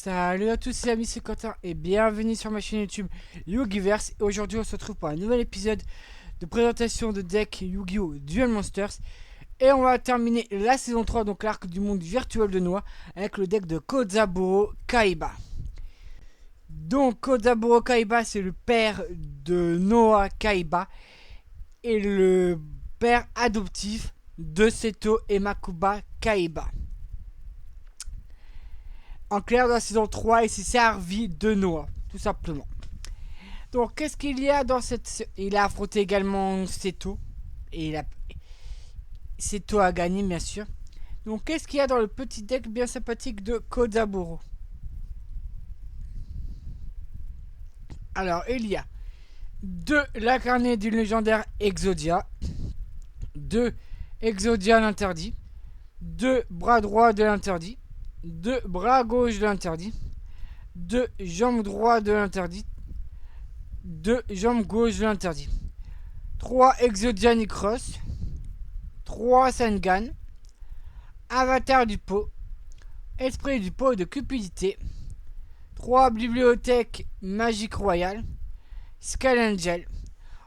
Salut à tous les amis, c'est Quentin et bienvenue sur ma chaîne YouTube Yugiverse. Et aujourd'hui on se retrouve pour un nouvel épisode de présentation de deck Yu-Gi-Oh! Duel Monsters. Et on va terminer la saison 3, donc l'arc du monde virtuel de Noah, avec le deck de Kozaburo Kaiba. Donc Kozaburo Kaiba, c'est le père de Noah Kaiba et le père adoptif de Seto et Makuba Kaiba. En clair, dans la saison 3, il s'est servi de Noah, tout simplement. Donc, qu'est-ce qu'il y a dans cette... Il a affronté également Seto. Et Seto a gagné, bien sûr. Donc, qu'est-ce qu'il y a dans le petit deck bien sympathique de Kozaburo? Alors, il y a 2 l'incarné du légendaire Exodia, 2 Exodia l'interdit, 2 bras droit de l'interdit, 2 bras gauche de l'interdit, 2 jambes droit de l'interdit, 2 jambes gauche de l'interdit, 3 Exodia Cross, 3 Sengan, Avatar du pot, Esprit du pot de cupidité, 3 Bibliothèque magique royale, Skull Angel.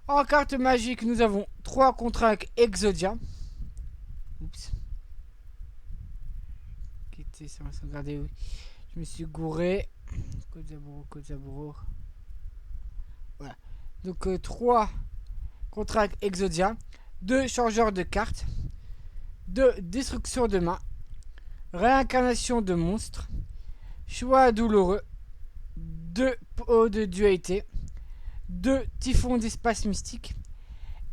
En carte magique, nous avons 3 contrats avec Exodia. Oups. Regardez, oui. Je me suis gouré. Kozaburo. Voilà. Donc 3 contrats avec Exodia, 2 changeurs de cartes, 2 destruction de main, réincarnation de monstres, choix douloureux, 2 pots de dualité, 2 typhons d'espace mystique,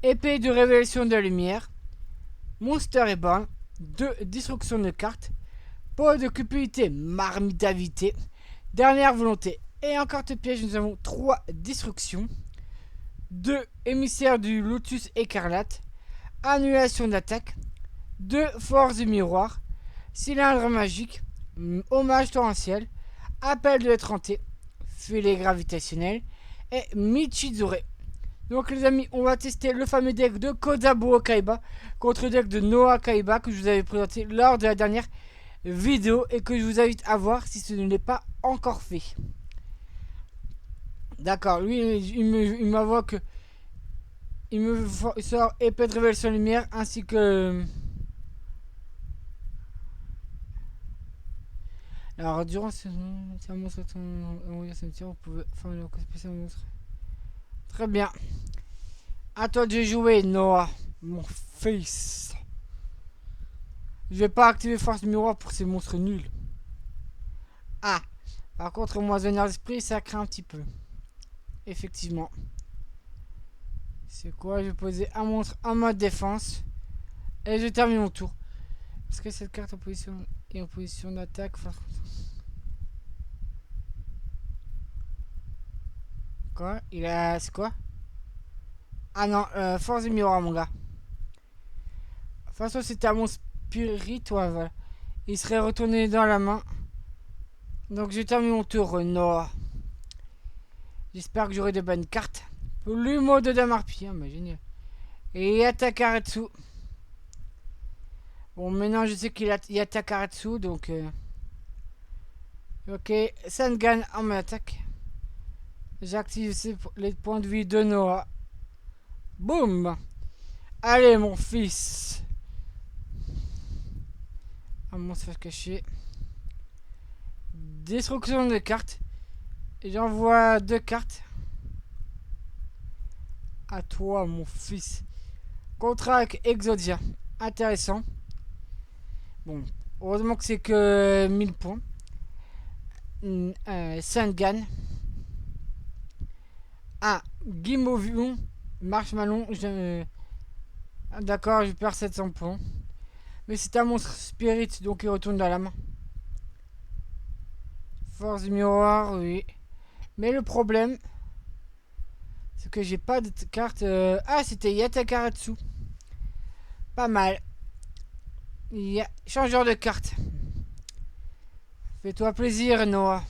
épée de révélation de la lumière, monster reborn, 2 destruction de cartes, pot de cupidité marmitavité, dernière volonté. Et en carte piège, nous avons 3 destructions, 2 émissaires du lotus écarlate, annulation d'attaque, 2 force du miroir, cylindre magique, hommage torrentiel, appel de l'étranté, filet gravitationnel et Michizure. Donc les amis, on va tester le fameux deck de Kozaburo Kaiba contre le deck de Noah Kaiba que je vous avais présenté lors de la dernière vidéo et que je vous invite à voir si ce n'est pas encore fait. D'accord, lui il m'invoque, il me sort épée de révélation lumière ainsi que... Alors durant ce un monstre envoyé à cimetière, vous pouvez faire une spéciale monstre. Très bien. À toi de jouer, Noah, mon fils. Je vais pas activer force du miroir pour ces monstres nuls. Ah, par contre, moissonneur d'esprit, ça craint un petit peu. Effectivement. C'est quoi? Je vais poser un monstre en mode défense. Et je termine mon tour. Parce que cette carte en position est en position d'attaque. Quoi? Il a... C'est quoi? Ah non, force du miroir, mon gars. De toute façon, c'était à mon spirit, ouais, voilà. Il serait retourné dans la main. Donc, je termine mon tour, Noah. J'espère que j'aurai de bonnes cartes. Plumeau de Damarpi, mais génial. Et Yatakaratsu. Bon, maintenant je sais qu'il y a Yatakaratsu, donc... Ok, Sengan en mon attaque. J'active les points de vie de Noah. Boum. Allez, mon fils. Un monstre caché. Destruction de cartes. J'envoie 2 cartes. À toi, mon fils. Contrat avec Exodia. Intéressant. Bon, heureusement que c'est que 1000 points. Sengan. Ah, Guimovion. Marshmallow. D'accord, je perds 700 points. Mais c'est un monstre spirit, donc il retourne dans la main. Force du miroir, oui. Mais le problème, c'est que j'ai pas de carte. Ah, c'était Yatakaratsu. Pas mal. Changeur de carte. Fais-toi plaisir, Noah.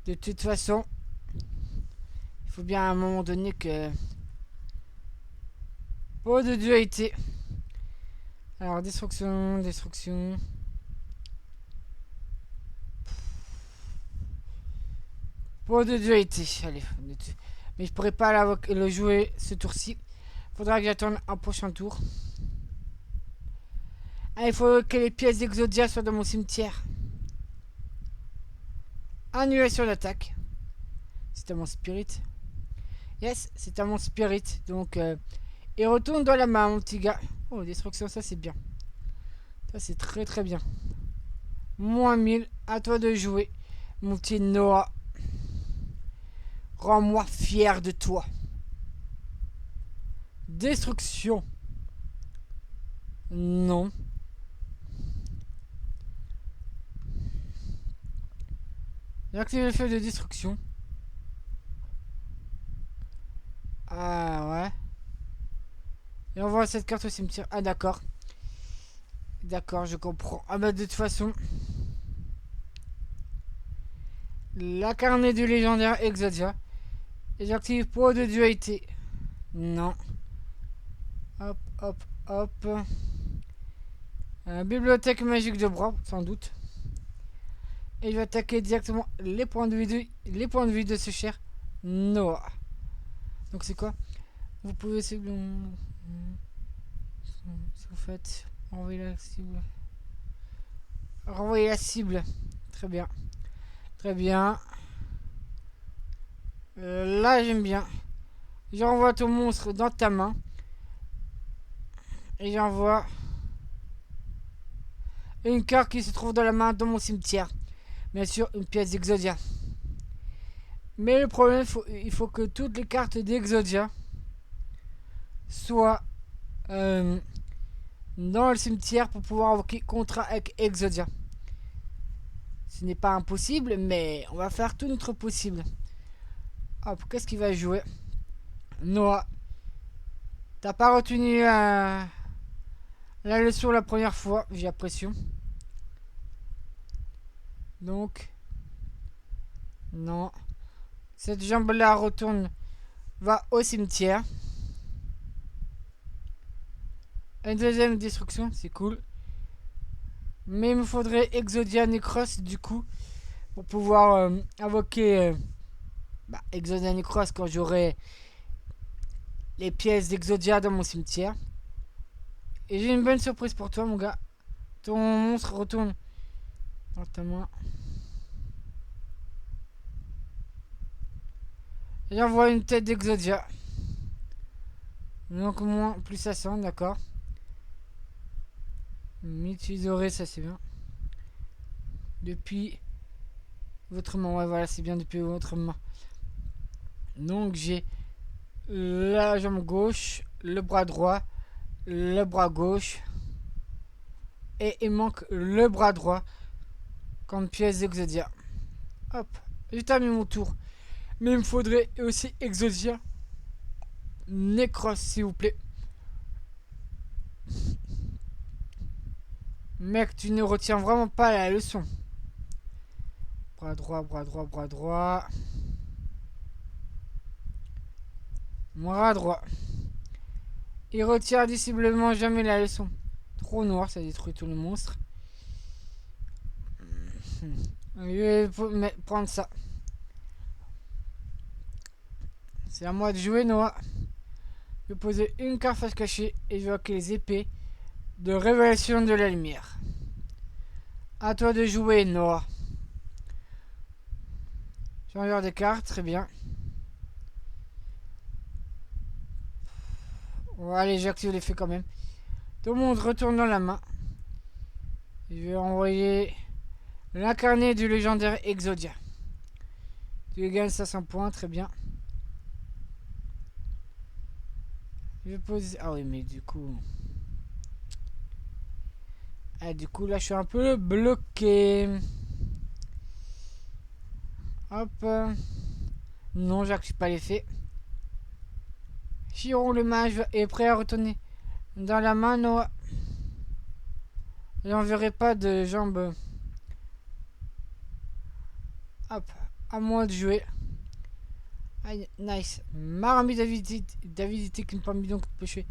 De toute façon, il faut bien à un moment donné que... Pot de dualité. Alors, destruction. Pour de dualité. Allez. Mais je pourrais pas le jouer ce tour-ci. Faudra que j'attende un prochain tour. Ah, il faut que les pièces d'Exodia soient dans mon cimetière. Annulation d'attaque. C'est à mon spirit. Yes, c'est à mon spirit. Donc, il retourne dans la main, mon petit gars. Oh, destruction, ça c'est bien. Ça c'est très très bien. Moins 1000, à toi de jouer, mon petit Noah. Rends-moi fier de toi. Destruction. Non. J'active le feu de destruction. Ah ouais. Et on voit cette carte au cimetière. Ah d'accord. D'accord, je comprends. Ah bah de toute façon. La carnet du légendaire Exodia. Et j'active pour de dualité. Non. Hop, hop, hop. Bibliothèque magique de bras, sans doute. Et je vais attaquer directement les points de vie de ce cher Noah. Donc c'est quoi? Vous pouvez si vous faites renvoyer la cible. Renvoyer la cible. Très bien. Très bien. Là j'aime bien. J'envoie ton monstre dans ta main. Et j'envoie une carte qui se trouve dans la main dans mon cimetière. Bien sûr, une pièce d'Exodia. Mais le problème, il faut que toutes les cartes d'Exodia soient dans le cimetière pour pouvoir invoquer contrat avec Exodia. Ce n'est pas impossible, mais on va faire tout notre possible. Hop, qu'est-ce qu'il va jouer? Noah, t'as pas retenu la leçon la première fois, j'ai l'impression. Donc, non. Cette jambe-là retourne, va au cimetière. Une deuxième destruction, c'est cool. Mais il me faudrait Exodia Necros du coup pour pouvoir invoquer Exodia Necros quand j'aurai les pièces d'Exodia dans mon cimetière. Et j'ai une bonne surprise pour toi, mon gars. Ton monstre retourne dans ta main. Et j'envoie une tête d'Exodia. Donc moins plus 500, d'accord. M'utiliserez, ça c'est bien. Depuis votre main, ouais voilà, c'est bien depuis votre main. Donc j'ai la jambe gauche, le bras droit, le bras gauche. Et il manque le bras droit comme pièce d'Exodia. Hop, j'ai terminé mon tour. Mais il me faudrait aussi Exodia Necros, s'il vous plaît. Mec, tu ne retiens vraiment pas la leçon. Bras droit, bras droit, bras droit. Bras droit. Il retient indisciblement jamais la leçon. Trop noir, ça détruit tout le monstre. Je vais prendre ça. C'est à moi de jouer, Noah. Je vais poser une carte face cachée et je vais acquérir les épées de révélation de la lumière. À toi de jouer, Noah. Changeur des cartes, très bien. Bon, allez, j'active l'effet quand même. Tout le monde retourne dans la main. Je vais envoyer l'incarné du légendaire Exodia. Tu gagnes 500 points, très bien. Je vais poser... Ah oui, mais du coup... Ah, du coup, là, je suis un peu bloqué. Hop. Non, j'active pas l'effet. Chiron le mage est prêt à retourner dans la main, Noah. J'enverrai pas de jambes. Hop, à moi de jouer. Ah, nice. Marmite d'avidité qui me permet donc de pêcher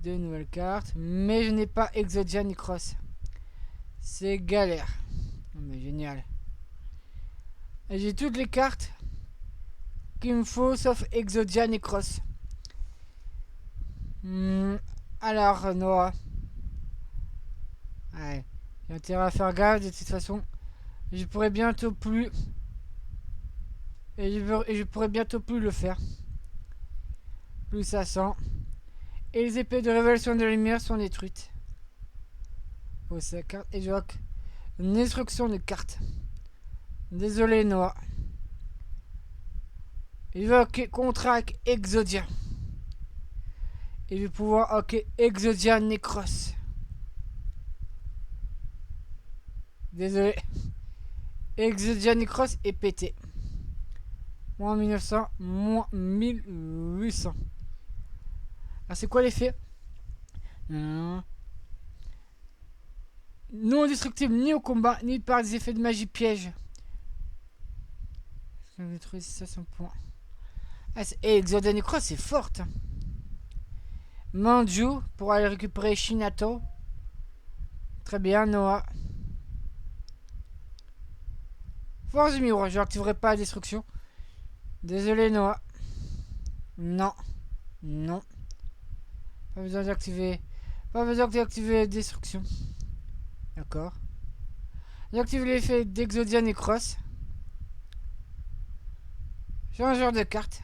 de nouvelles cartes. Mais je n'ai pas Exodia ni Cross. C'est galère. Oh, mais génial. J'ai toutes les cartes qu'il me faut, sauf Exodia Necros. Alors, Noah. Ouais. J'ai intérêt à faire gaffe, de toute façon. Je pourrais bientôt plus... Et je pourrais bientôt plus le faire. Plus ça sent. Et les épées de révélation de lumière sont détruites. Oh, c'est la carte. Et je vois une instruction de carte. Désolé, Noah. Évoquer contrat avec Exodia. Et je vais pouvoir ok Exodia Necros. Désolé. Exodia Necros est pété. Moins 1900, moins 1800. Alors c'est quoi l'effet? Non indestructible ni au combat, ni par des effets de magie piège. Je vais détruire ça 100 points. Ah, Exodia Necros c'est forte. Manju pour aller récupérer Shinato. Très bien, Noah. Force du miroir, je n'activerai pas la destruction. Désolé, Noah. Non. Non. Pas besoin d'activer. Pas besoin d'activer la destruction. D'accord. J'active l'effet d'Exodia Necros. Changeur de carte.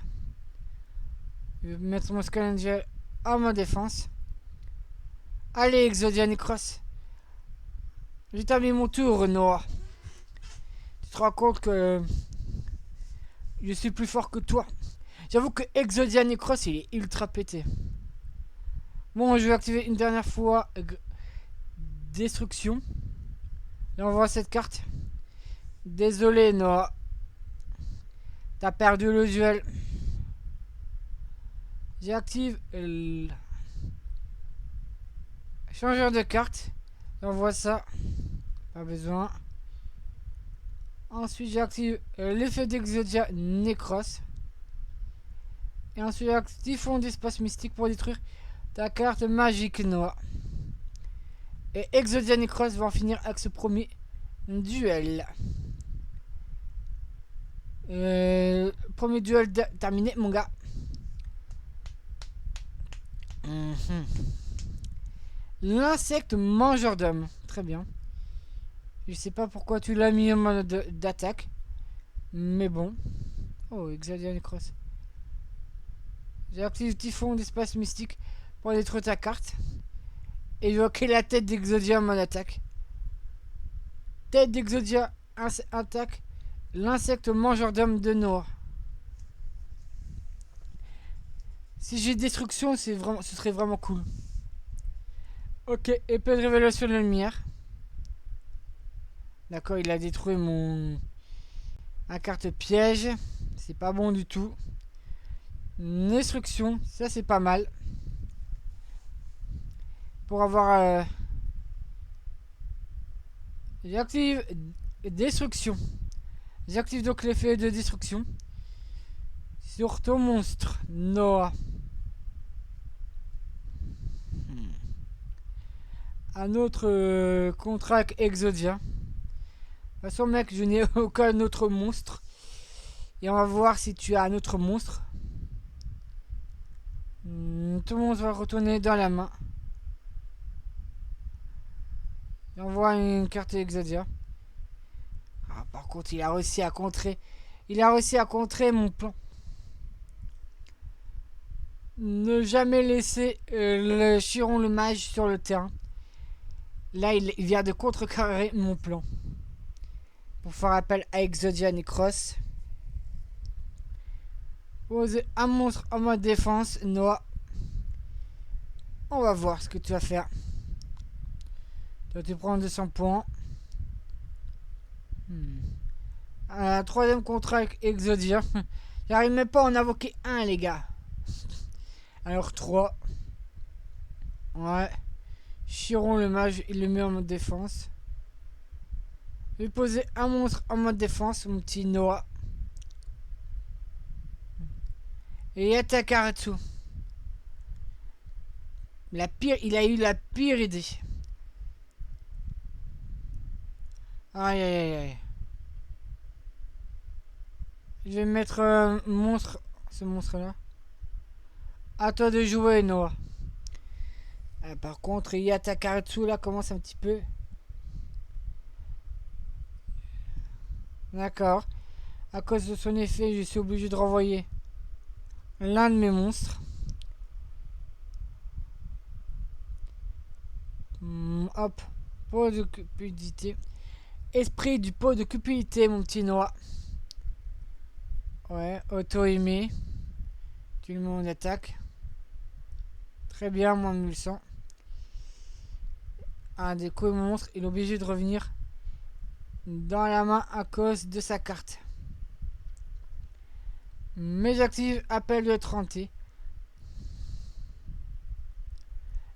Je vais mettre mon Scalangel en mode défense. Allez, Exodia Necros. J'ai terminé mon tour, Noah. Tu te rends compte que je suis plus fort que toi. J'avoue que Exodia Necros, il est ultra pété. Bon, je vais activer une dernière fois Destruction. Et on voit cette carte. Désolé, Noah. T'as perdu le duel. J'active le changeur de carte. Et on voit ça. Pas besoin. Ensuite, j'active l'effet d'Exodia Necros. Et ensuite, j'active fond d'espace mystique pour détruire ta carte magique, Noah. Et Exodia Necros va en finir avec ce premier duel. Premier duel terminé, mon gars. L'insecte mangeur d'hommes. Très bien. Je sais pas pourquoi tu l'as mis en mode d'attaque. Mais bon. Oh, Exodia Necros. J'active Typhon d'espace mystique pour détruire ta carte. Et évoquer la tête d'Exodia en mode attaque. Tête d'Exodia attaque l'insecte mangeur d'hommes de Noah. Si j'ai destruction, ce serait vraiment cool. Ok, épée de révélation de la lumière. D'accord, il a détruit ma carte piège. C'est pas bon du tout. Une destruction, ça c'est pas mal. Pour avoir... J'active destruction. J'active donc l'effet de destruction. Sur ton monstre, Noah. Un autre contrat avec Exodia. De toute façon, mec, je n'ai aucun autre monstre. Et on va voir si tu as un autre monstre. Tout le monde va retourner dans la main. Et on voit une carte Exodia. Ah, par contre, il a réussi à contrer. Il a réussi à contrer mon plan. Ne jamais laisser le Chiron le mage sur le terrain. Là, il vient de contrecarrer mon plan. Pour faire appel à Exodia Necros. Poser un monstre en mode défense, Noah. On va voir ce que tu vas faire. Tu vas te prendre 200 points. Troisième contrat avec Exodia. J'arrive même pas à en invoquer un, les gars. Alors 3. Ouais. Chiron le mage, il le met en mode défense. Je vais poser un monstre en mode défense, mon petit Noah. Et Yatakaratsu. Il a eu la pire idée. Aïe aïe aïe aïe. Je vais mettre monstre. Ce monstre-là. À toi de jouer, Noah. Par contre, il y a Takaratsu là, commence un petit peu. D'accord. À cause de son effet, je suis obligé de renvoyer l'un de mes monstres. Hop. Pot de cupidité. Esprit du pot de cupidité, mon petit Noah. Ouais, auto-aimé. Tout le monde attaque. Très bien, moins de 1100. Un des coups monstres, il est obligé de revenir dans la main à cause de sa carte. Mais j'active appel de 30. Et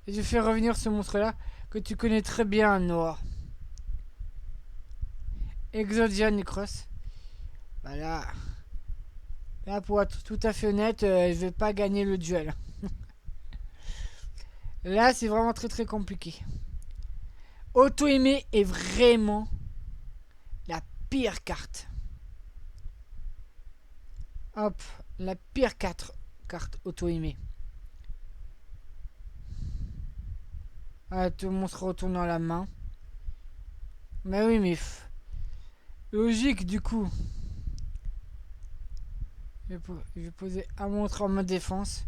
je fais revenir ce monstre là que tu connais très bien, Noah. Exodia Necros. Voilà. Là, pour être tout à fait honnête, je vais pas gagner le duel. Là, c'est vraiment très très compliqué. Auto-aimé est vraiment la pire carte. Hop, la pire carte auto-aimé. Ah, tout le monde se retourne dans la main. Mais oui, mais logique du coup. Je vais poser un monstre en mode défense.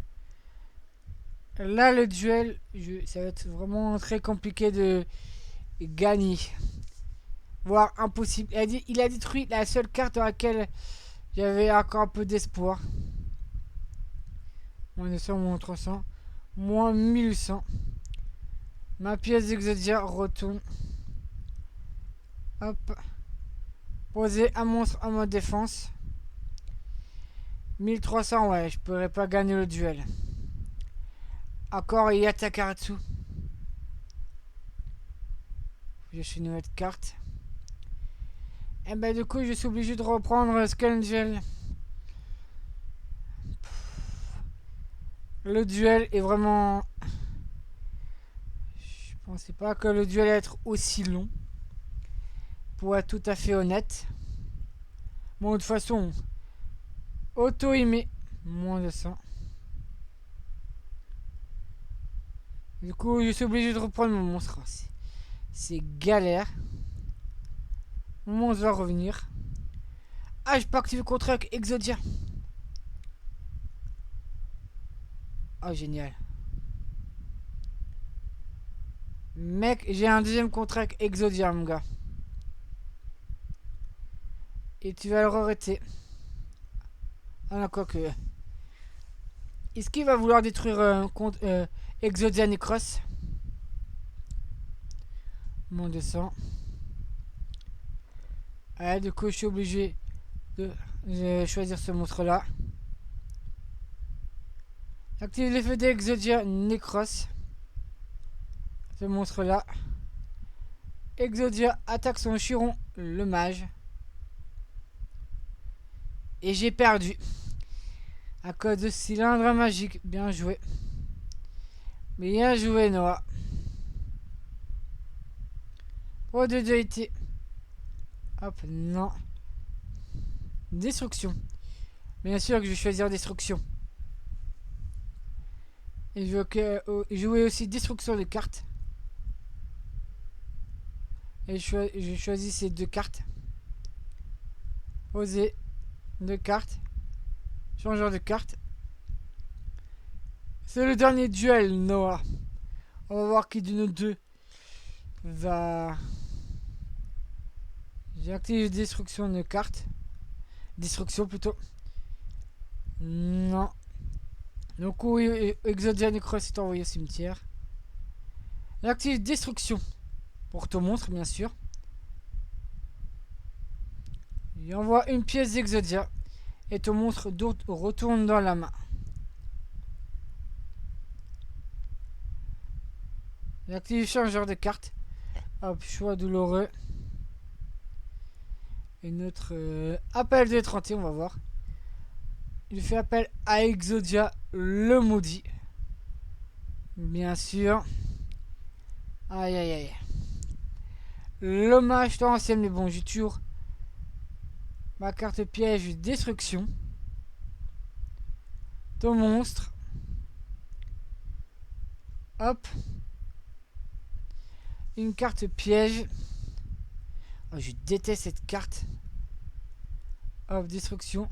Là, le duel, ça va être vraiment très compliqué de gagner. Voire impossible. Il a détruit la seule carte dans laquelle j'avais encore un peu d'espoir. Moins 200, moins 300, moins 1100. Ma pièce d'Exodia retourne. Hop. Poser un monstre en mode défense. 1300, ouais, je pourrais pas gagner le duel. Encore, il y a Takaratsu. Je suis une nouvelle carte. Et ben du coup, je suis obligé de reprendre Skelngel. Le duel est vraiment... Je pensais pas que le duel allait être aussi long. Pour être tout à fait honnête. Bon, de toute façon, auto-aimé. Moins de 100. Du coup, je suis obligé de reprendre mon monstre. C'est galère. Mon monstre va revenir. Ah, je peux activer le contrat avec Exodia. Oh, génial. Mec, j'ai un deuxième contrat avec Exodia, mon gars. Et tu vas le regretter. Ah, non, quoi que. Est-ce qu'il va vouloir détruire Exodia Necros? Moins 200. Ouais, du coup, je suis obligé de choisir ce monstre-là. Active l'effet d'Exodia Necros. Ce monstre-là. Exodia attaque son chiron, le mage. Et j'ai perdu. À cause de cylindre magique. Bien joué. Bien joué, Noah. Pro de dualité. Hop, non. Destruction. Bien sûr que je vais choisir destruction. Et je veux jouer aussi destruction de cartes. Et je choisis ces deux cartes. Oser. Deux cartes. Changeur de cartes. C'est le dernier duel, Noah. On va voir qui de nous deux va... J'active destruction de cartes. Destruction plutôt. Non. Donc oui, Exodia Necros est envoyé au cimetière. J'active destruction. Pour ton monstre, bien sûr. Il envoie une pièce d'Exodia. Et ton monstre retourne dans la main. J'active changeur de cartes. Hop, choix douloureux. Et notre appel de 30, on va voir. Il fait appel à Exodia, le maudit. Bien sûr. Aïe aïe aïe. L'hommage ancien, mais bon, j'ai toujours ma carte piège destruction. Ton monstre. Hop. Une carte piège. Oh, je déteste cette carte. Hop, destruction.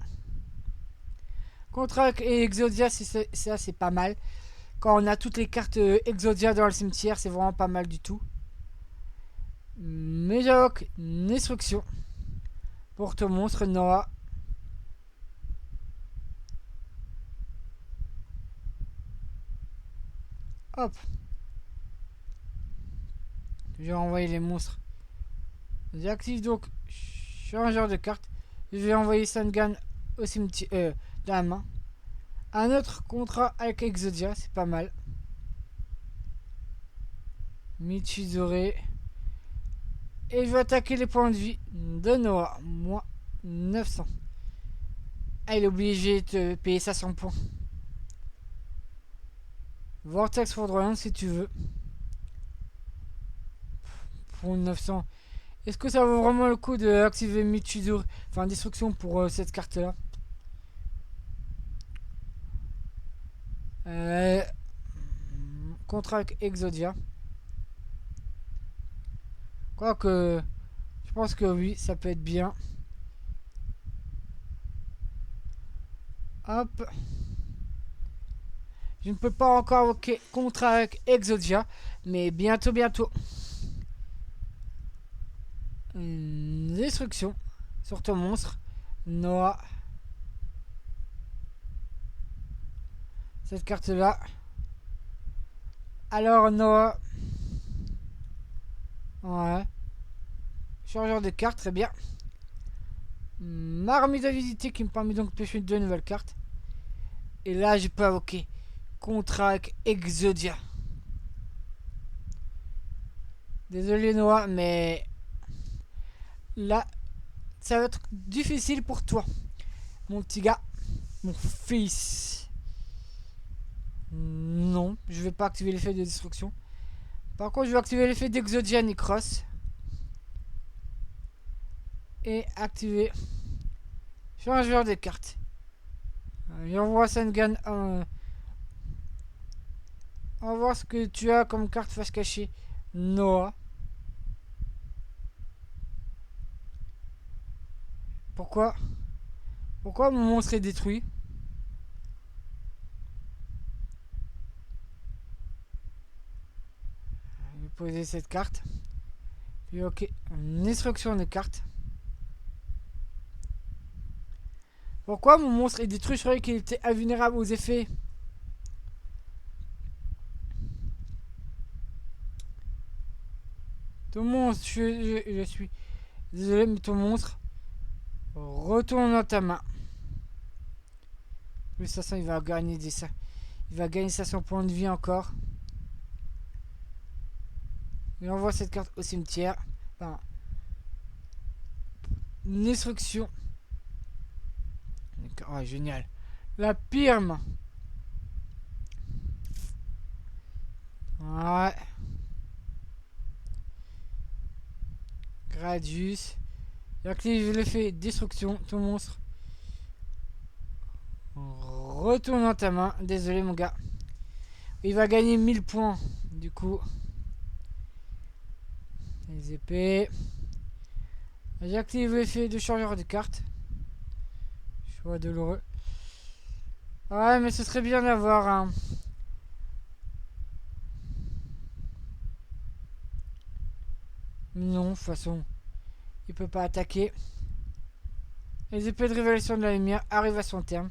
Contre Exodia, c'est pas mal. Quand on a toutes les cartes Exodia dans le cimetière, c'est vraiment pas mal du tout. Méjaok, destruction. Pour ton monstre, Noah. Hop. Je vais envoyer les monstres. J'active donc changeur de carte. Je vais envoyer Sangan au cimetière dans la main. Un autre contrat avec Exodia, c'est pas mal. Michizore. Et je vais attaquer les points de vie de Noah. Moi, 900. Ah, il est obligé de te payer ça 100 points. Vortex foudroyant si tu veux. Pour 900. Est-ce que ça vaut vraiment le coup d'activer Michizore, enfin destruction pour cette carte là? Contrat avec Exodia. Quoique, je pense que oui, ça peut être bien. Hop. Je ne peux pas encore invoquer contrat avec Exodia, mais bientôt, bientôt. Une destruction sur ton monstre, Noah. Cette carte là. Alors Noah. Ouais. Changeur de carte, très bien. Marmite à visiter qui me permet donc de pêcher 2 nouvelles cartes. Et là, je peux invoquer contrat avec Exodia. Désolé Noah, mais là, ça va être difficile pour toi, mon petit gars, mon fils. Non, je vais pas activer l'effet de destruction. Par contre, je vais activer l'effet d'Exodia Necros. Et activer changeur de carte. J'envoie Sengan. On va voir ce que tu as comme carte face cachée. Noah. Pourquoi mon monstre est détruit? Je vais poser cette carte. Puis ok, une instruction de carte. Pourquoi mon monstre est détruit? Je croyais qu'il était invulnérable aux effets. Ton monstre, je suis désolé, mais ton monstre retourne dans ta main. Plus 500, il va gagner il va gagner 500 points de vie encore. Il envoie cette carte au cimetière. Enfin, une instruction. Oh, génial. La Pyrme. Ouais. Gradius. J'active l'effet destruction. Ton monstre retourne dans ta main. Désolé, mon gars. Il va gagner 1000 points. Du coup. Les épées. J'active l'effet de changeur de carte. Choix douloureux. Ouais, mais ce serait bien d'avoir un. Non, de toute façon, il peut pas attaquer. Les épées de révélation de la lumière arrivent à son terme.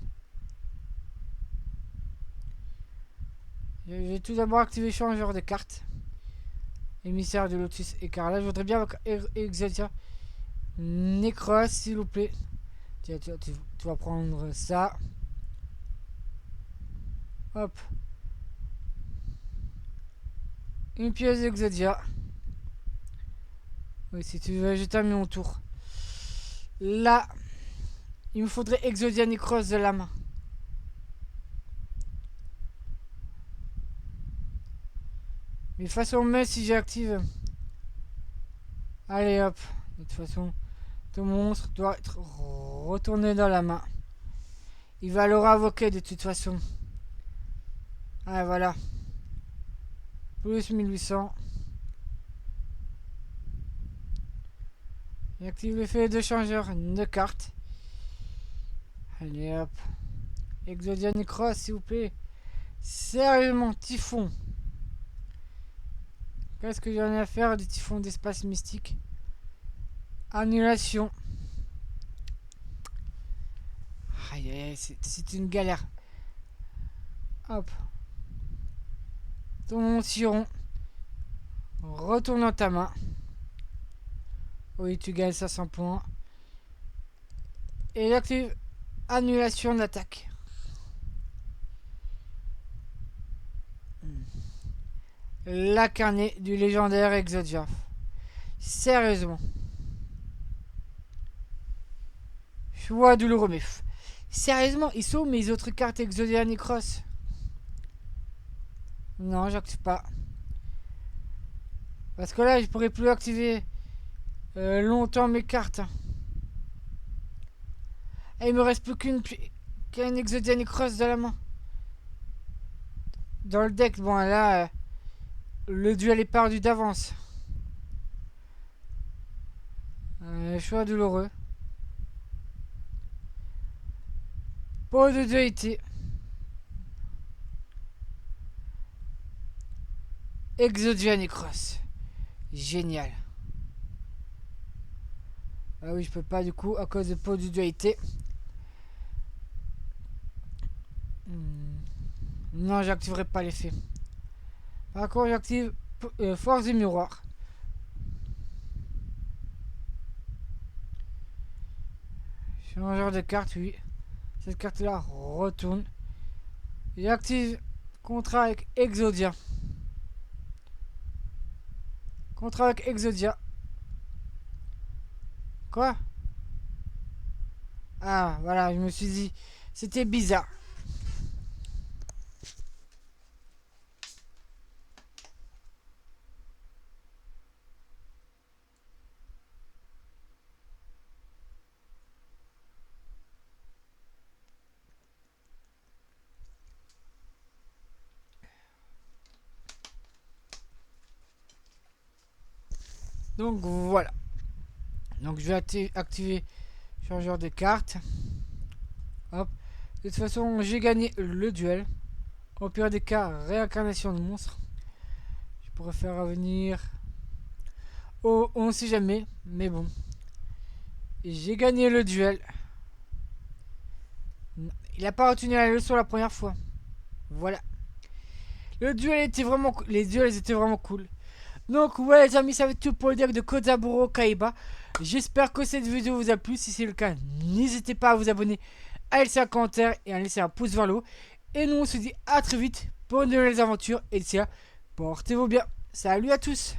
Je vais tout d'abord activer changeur de carte. Émissaire de Lotus Écarlate. Je voudrais bien avec Exodia Necros, s'il vous plaît. Tiens, tu vas prendre ça. Hop. Une pièce d'Exodia. Oui, si tu veux, je termine mon tour. Là, il me faudrait Exodia Necros de la main. Mais de toute façon, même si j'active. Allez hop. De toute façon, Ton monstre doit être retourné dans la main. Il va le réinvoquer de toute façon. Ah voilà. Plus 1800. Il active l'effet de changeur de carte. Allez hop. Exodia Necros, s'il vous plaît. Sérieusement, Typhon. Qu'est-ce que j'en ai à faire du Typhon d'espace mystique? Annulation. Aïe aïe aïe, c'est une galère. Hop. Ton Tyron. Retourne dans ta main. Oui, tu gagnes 500 points. Et active annulation d'attaque. La carnet du légendaire Exodia. Sérieusement. Choix douloureux, mais sérieusement, ils sont où mes autres cartes Exodia Necros? Non, j'active pas. Parce que là, je pourrais plus activer longtemps mes cartes. Et il me reste plus qu'un Exodia Necros dans la main. Dans le deck, bon là, le duel est perdu d'avance. Choix douloureux. Pot de dualité. Exodia Necros. Génial. Ah oui, je peux pas du coup à cause de pot de dualité. Non, j'activerai pas l'effet. Par contre, j'active force du miroir. Changeur de carte, oui. Cette carte-là retourne. J'active contrat avec Exodia. Contrat avec Exodia. Quoi? Ah, voilà, je me suis dit, c'était bizarre. Donc voilà. Donc je vais activer changeur de carte. Hop. De toute façon, j'ai gagné le duel. Au pire des cas, réincarnation de monstre. Je pourrais faire revenir. Oh, on ne sait jamais. Mais bon. J'ai gagné le duel. Il n'a pas retenu la leçon la première fois. Voilà. Le duel était vraiment cool. Les duels étaient vraiment cool. Donc ouais les amis, ça va être tout pour le deck de Kozaburo Kaiba. J'espère que cette vidéo vous a plu. Si c'est le cas, n'hésitez pas à vous abonner, à laisser un commentaire et à laisser un pouce vers le haut. Et nous on se dit à très vite pour de nouvelles aventures. Et d'ici là, portez-vous bien. Salut à tous.